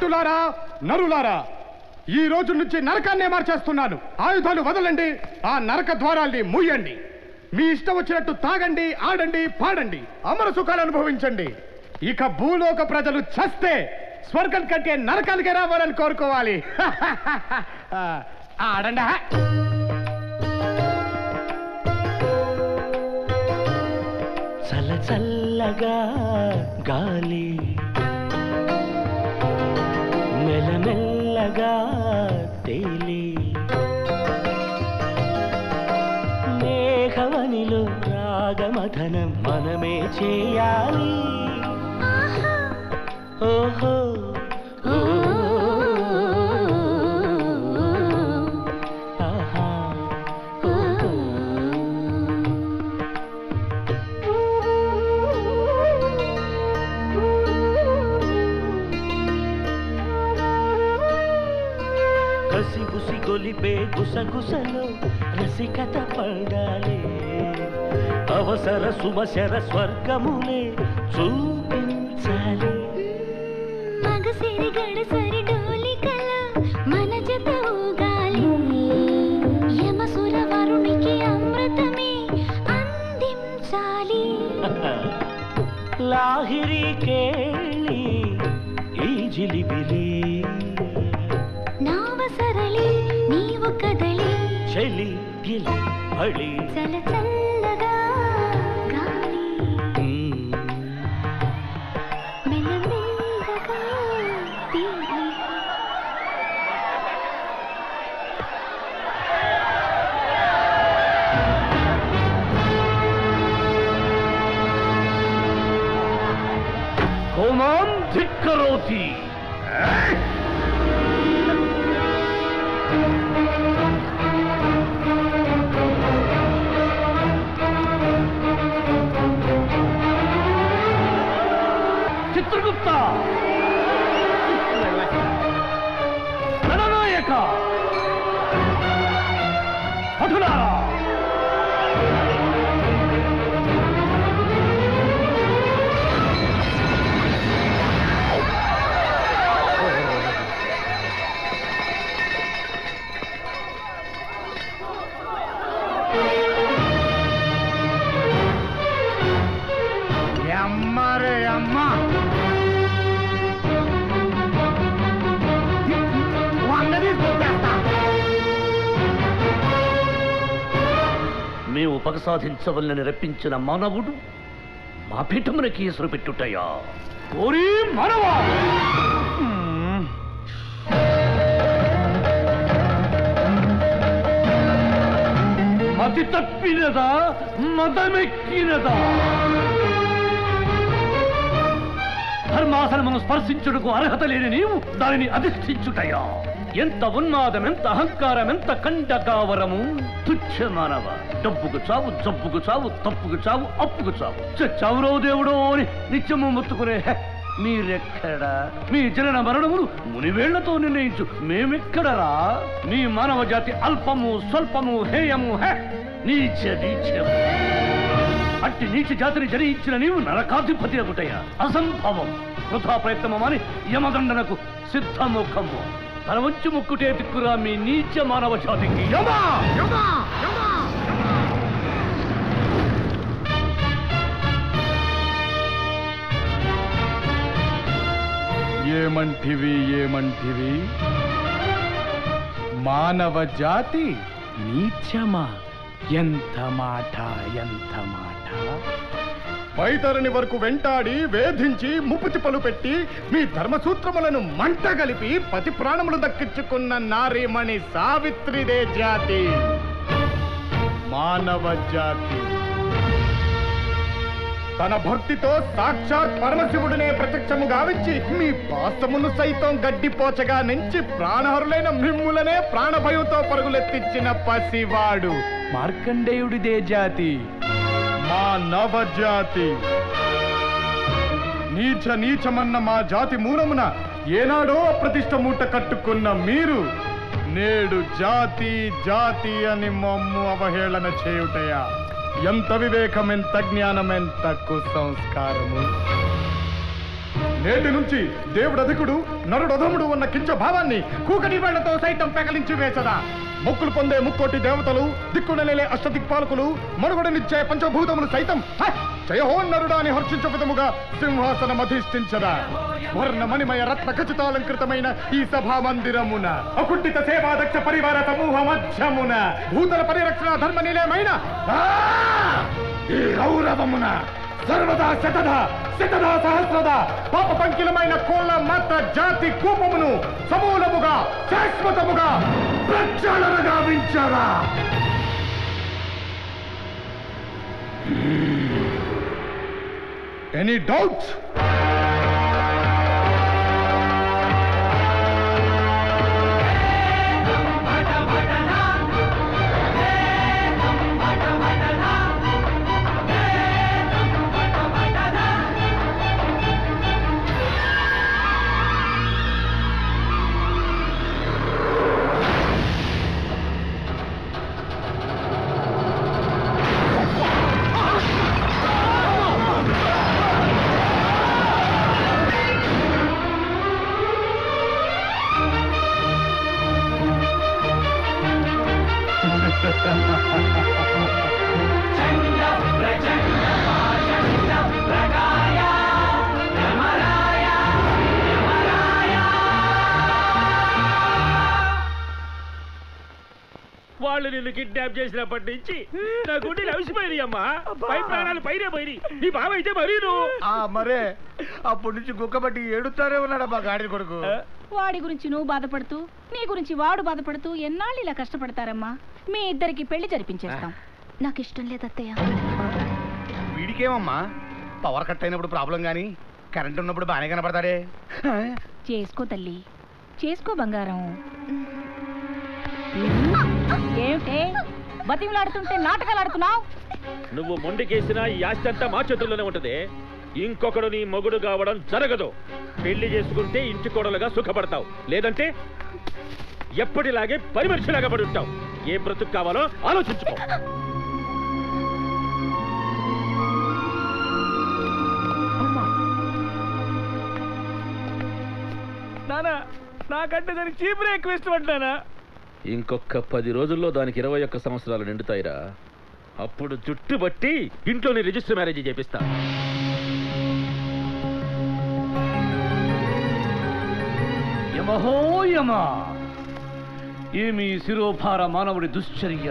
భటులారా, నరులారా, ఈ రోజు నుంచి నరకాన్నే మార్చేస్తున్నాను. ఆయుధాలు వదలండి, ఆ నరక ద్వారాల్ని మూయండి. మీ ఇష్టం వచ్చినట్టు తాగండి, ఆడండి, పాడండి, అమర సుఖాలు అనుభవించండి. ఇక భూలోక ప్రజలు చస్తే స్వర్గం కంటే నరకానికే రావాలని కోరుకోవాలి. ఆడండి. చల్ల చల్లగా గాలి మెల్లమెల్లగా తేలి మేఘవనిలో రాగమథనం మనమే చేయాలి. ఓహో కసిగుసి గొలిపే గుసగుసలో రసికత పడాలి. అవసర సుమశర స్వర్గములే చూపించాలి. మగసిరి గడసరి డోలికల మన జత ఊగాలి. యమసుర వరుణికి అమృతమే అందించాలి. లాహిరి కేళి ఈ జిలిబిలి నావసరళి నీవు కదలి చలి గిలి హళి చల చల్లగా గాలి మెల్లమెల్లగా తీరి. కోమాం ధిక్కరోతి. చిత్రగుప్త, గణనాయక, భటులారా, మేము ఉపసాధించవలని రప్పించిన మానవుడు మా పీఠమునకి ఎసురు పెట్టుటయా? ఓరి మానవా, మతి తప్పినదా, మతమెక్కినదా? ధర్మాసనమును స్పర్శించుటకు అర్హత లేని నీవు దానిని అధిష్ఠించుటయా? ఎంత ఉన్మాదం, ఎంత అహంకారం, ఎంత కండకావరము! తుచ్చ మానవ, డబ్బుకు చావు, జబ్బుకు చావు, తప్పుకు చావు, అప్పుకు చావు, చచ్చావురో దేవుడో అని నిత్యము మొత్తుకునే మీరెక్కడా? మీ జనన మరణములు మునివేళ్లతో నిర్ణయించు మేమెక్కడరా? మీ మానవ జాతి అల్పము, స్వల్పము, హేయము, నీచ నీచము. అట్టి నీచ జాతిని జయించిన నీవు నరకాధిపతి అగుటయ్యా? అసంభవం. వృథా ప్రయత్నమని యమదండనకు సిద్ధముఖము. తన వంచి ముక్కుటే దిక్కురా మీ నీచ మానవ జాతికి. యమా యమా యమా. ఏమంటివి ఏమంటివి? మానవ జాతి నీచమా? ఎంత మాట, ఎంత మాట! వైతరుని వరకు వెంటాడి వేధించి ముప్పు తిప్పలు పెట్టి మీ ధర్మసూత్రములను మంట కలిపి పతి ప్రాణములు దక్కించుకున్న నారీమణి సావిత్రిదే జాతి, మానవ జాతి. తన భక్తితో సాక్షాత్ పరమశివుడినే ప్రత్యక్షము గావించి మీ పాసమును సైతం గడ్డిపోచగా నుంచి ప్రాణహరులైన మిమ్ములనే ప్రాణభయంతో పరుగులెత్తించిన పసివాడు మార్కండేయుడిదే జాతి, మా నవజాతి. నీచ నీచమన్న మా జాతి మూలమున ఏనాడో అప్రతిష్ట మూట కట్టుకున్న మీరు నేడు జాతి జాతి అని మమ్ము అవహేళన చేయుటయా? ఎంత వివేకం, ఎంత జ్ఞానం, ఎంత కుసంస్కారము! నేటి నుంచి దేవుడు అధికుడు నరుడు అధముడు ఉన్న కించ భావాన్ని కూకటి వేళ్లతో సైతం పెకలించి వేసదా. మొక్కులు పొందే ముక్కోటి దేవతలు, దిక్కునలేలే అష్టదిక్పాలకులు, మనుగడనిచ్చే పంచభూతములు సైతం జయహోన్నరుడా అని హర్షించ విధముగా సింహాసనం అధిష్ఠించదా. వర్ణమణిమయ రత్న ఖచ్చితాలంకృతమైన ఈ సభా మందిరమున అకుంఠిత సేవాదక్ష పరివార సమూహ మధ్యమున భూతల పరిరక్షణ ధర్మ నిలయమైన ఈ గౌరవమున సర్వదా శతదా సహస్రదా పాప పంకిలమైన కోళ్ళ మాత్ర జాతి కూపమును సమూలముగా శాశ్వతముగా ప్రక్షాళన గావించారా. Any doubts? వాళ్ళు నిన్ను కిడ్నాప్ చేసినప్పటి నుంచి నా గుండెలు అవిసిపోయినాయి అమ్మా. పై ప్రాణాలు పైనే పోయినాయి. నీ బావ అయితే మరీ మరే అప్పటి నుంచి గుక్కబట్టి ఏడుతారే ఉన్నాడా మా గాడి కొడుకు. వాడి గురించి నువ్వు బాధపడుతూ నీ గురించి వాడు బాధపడుతూ ఎన్నాళ్ళు ఇలా కష్టపడతారమ్మా. మీ ఇద్దరికి పెళ్లి జరిపించేస్తాం. నాకు ఇష్టం లేదు అత్తయ్య. వీడికేమమ్మా పవర్ కట్ అయినప్పుడు ప్రాబ్లం గానీ కరెంట్ ఉన్నప్పుడు బాగానే కనపడతాడే. చేసుకో తల్లి, చేసుకో బంగారం. ఏమిటే బతిమలాడుతుంటే నాటకాలు ఆడుతున్నావు? నువ్వు మొండికేసినా ఈ ఆస్తి అంతా మా చేతుల్లోనే ఉంటది. ఇంకొకడు నీ మొగుడు కావడం జరగదు. పెళ్లి చేసుకుంటే ఇంటి కోడలుగా సుఖపడతావు, లేదంటే ఎప్పటిలాగే పరిమర్శలాగా పడి ఉంటావు. ఏ బ్రతుకు కావాలో ఆలోచించుకో. నానా నాకంటే దానికి చీపురే ఎక్కువ ఇష్టపడ్డానా? ఇంకొక 10 రోజుల్లో దానికి 21 సంవత్సరాలు నిండుతాయిరా. అప్పుడు జుట్టు బట్టి ఇంట్లోని రిజిస్టర్ మ్యారేజ్ చేపిస్తా. యమహో యమ, ఏమి శిరోభార మానవుడి దుశ్చర్య.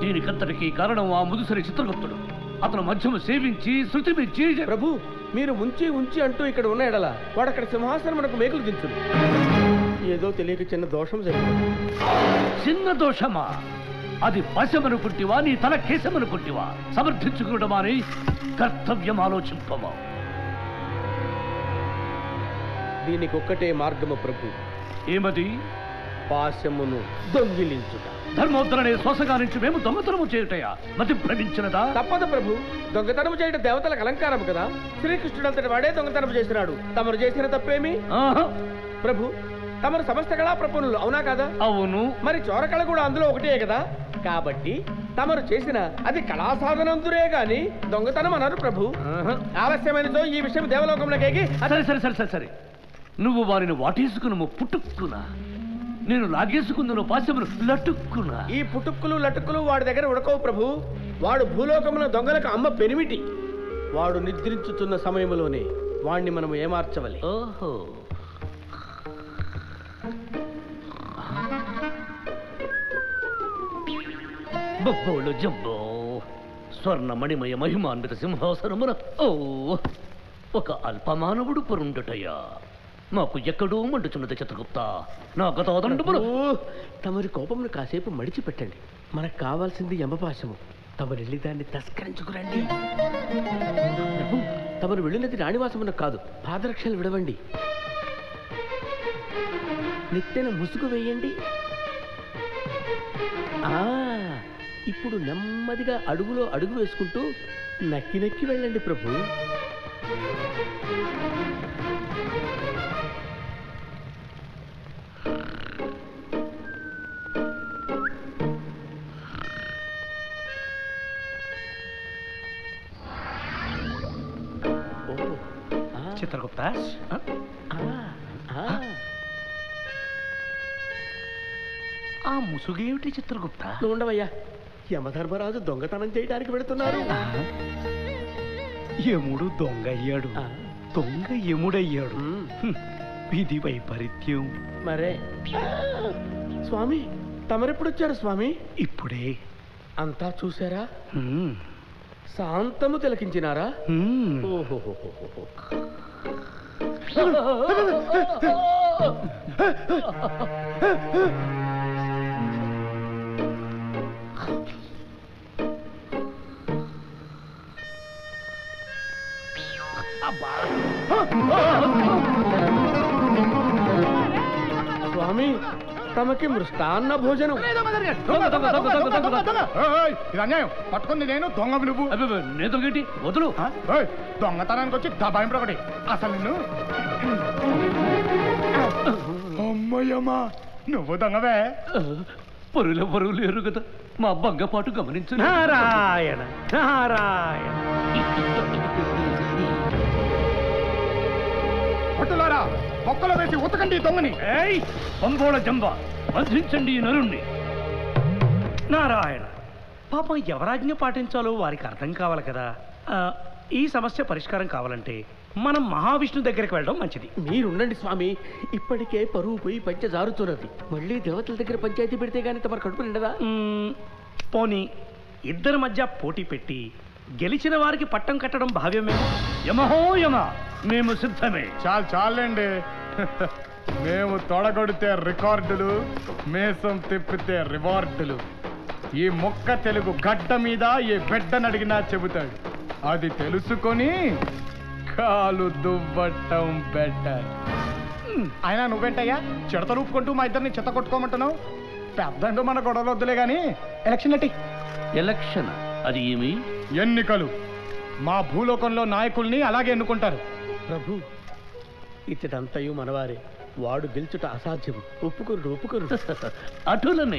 దీనికంతటికి కారణం ఆ ముదుసరి చిత్రగుప్తుడు. అతను మధ్యము సేవించి శృతి మెచ్చి. ప్రభు, మీరు ఉంచి ఉంచి అంటూ ఇక్కడ ఉన్న ఎడల వాడు అక్కడ సింహాసనం మనకు మేకులు దించుడు. ఏదో తెలియక చిన్న దోషం జరిగింది. చిన్న దోషమా? అది పశమనుకుంటివా, నీ తల కేశమనుకుంటివా? సమర్థించుకోవడమాని కర్తవ్యం ఆలోచింపమా. దీనికి ఒక్కటే మార్గము ప్రభు. ఏమది? పాశమును దొంగిలించుట. ధర్మోత్తరనే శ్వాసగా నుంచి మేము దొంగతనము చేయుటయా? మతి భ్రమించినదా? తప్పదు ప్రభు. దొంగతనము చేయడం దేవతలకు అలంకారం కదా. శ్రీకృష్ణుడు అంతటి వాడే దొంగతనము చేసినాడు. తమరు చేసిన తప్పేమి? ప్రభు, తమరు సమస్త కళా ప్రపన్నులు అవునా కదా? అవును. మరి చోరకళ కూడా అందులో ఒకటే కదా. కాబట్టి తమరు చేసిన అది కళా సాధనందురే గాని దొంగతనం అన్నారు ప్రభు. ఆలస్యమైనతో ఈ విషయం దేవలోకంలోకి. సరే సరే సరే సరే సరే, నువ్వు వారిని వాటేసుకును పుట్టుక్కునా, నేను లాగేసుకుందును పాశమును లటుక్కునా. ఈ పుట్టుక్కులు లటుక్కులు వాడి దగ్గర ఉడకవు ప్రభు. వాడు భూలోకమున దొంగలకు అమ్మ పెనిమిటి. వాడు నిద్రించుతున్న సమయంలోనే వాణ్ణి మనం ఏమార్చవాలి. ఓహో, బొబ్బోలు జంబో స్వర్ణమణిమయ మహిమాన్విత సింహాసనమున ఒక అల్పమానవుడు పరుండుటయ్యా. మాకు ఎక్కడో మండుచున్నది చిత్రగుప్త. నా గతాదండములు. తమరి కోపమును కాసేపు మడిచిపెట్టండి. మనకు కావాల్సింది యమపాశము. తమరు వెళ్ళి దాన్ని తస్కరించుకురండి. తమరు వెళ్ళినది రాణివాసమున కాదు. పాదరక్షలు విడవండి. నెత్తెన ముసుగు వేయండి. ఇప్పుడు నెమ్మదిగా అడుగులో అడుగు వేసుకుంటూ నక్కి నక్కి వెళ్ళండి ప్రభు. చిత్రగుప్త ఆ ముసుగేమిటి చిత్రగుప్త? నువ్వు ఉండవయ్యా, యమధర్మరాజు దొంగతనం చేయడానికి వెళుతున్నారు. యముడు దొంగ అయ్యాడు, దొంగ యముడయ్యాడు. ఇది వైపరీత్యం. మరే స్వామి, తమరెప్పుడు వచ్చారు స్వామి? ఇప్పుడే. అంతా చూసారా? శాంతము తిలకించినారా? ఓహోహోహోహో. స్వామి, తమకి మృష్టాన్న భోజనం. ఇది అన్యాయం. పట్టుకుంది నేను, దొంగ నువ్వు. నేతోగేంటి వదులు. దొంగతనానికి వచ్చి దబాయింపు ఒకటి. అసలు నిన్ను అమ్మయ్యమ్మా, నువ్వు దొంగవే. పరులు ఎరు కదా, మా బంగపాటు గమనించు. నారాయణ నారాయణ. పట్టులారా, మొక్కలో వేసి ఉతకండి దొంగని. పంగోళ జంబ, బంధించండి ఈ నరుణ్ణి. నారాయణ, పాపం ఎవరాజ్ఞ పాటించాలో వారికి అర్థం కావాలి కదా. ఈ సమస్య పరిష్కారం కావాలంటే మనం మహావిష్ణు దగ్గరికి వెళ్ళడం మంచిది. మీరుండండి స్వామి, ఇప్పటికే పరువు పోయి పంచ జారుతున్నది. మళ్ళీ దేవతల దగ్గర పంచాయతీ పెడితే గానీ తమరు కడుపు నిండదా? పోనీ ఇద్దరి మధ్య పోటీ పెట్టి గెలిచిన వారికి పట్టం కట్టడం భావ్యమే. యమహో యమ, మేము సిద్ధమే. చాలండి. మేము తొడగొడితే రికార్డులు, మేసం తిప్పితే రివార్డులు. ఈ మొక్క తెలుగు గడ్డ మీద ఏ బిడ్డనడిగినా చెబుతాడు. అది తెలుసుకొని కాలు దువ్వటం బెటర్. అయినా నువ్వేంటయ్యా చిడతలు ఊపుకుంటూ మా ఇద్దరిని చెత్త కొట్టుకోమంటున్నావు? పెద్దంటూ మన గొడవలు వద్దులే గాని ఎలక్షన్ ఎట్టి. ఎలక్షన్ అది ఏమి? ఎన్నికలు. మా భూలోకంలో నాయకుల్ని అలాగే ఎన్నుకుంటారు. ప్రభు, ఇతడంతయు మనవారే. వాడు గెలుచుట అసాధ్యము. ఒప్పుకోరు. అటులనే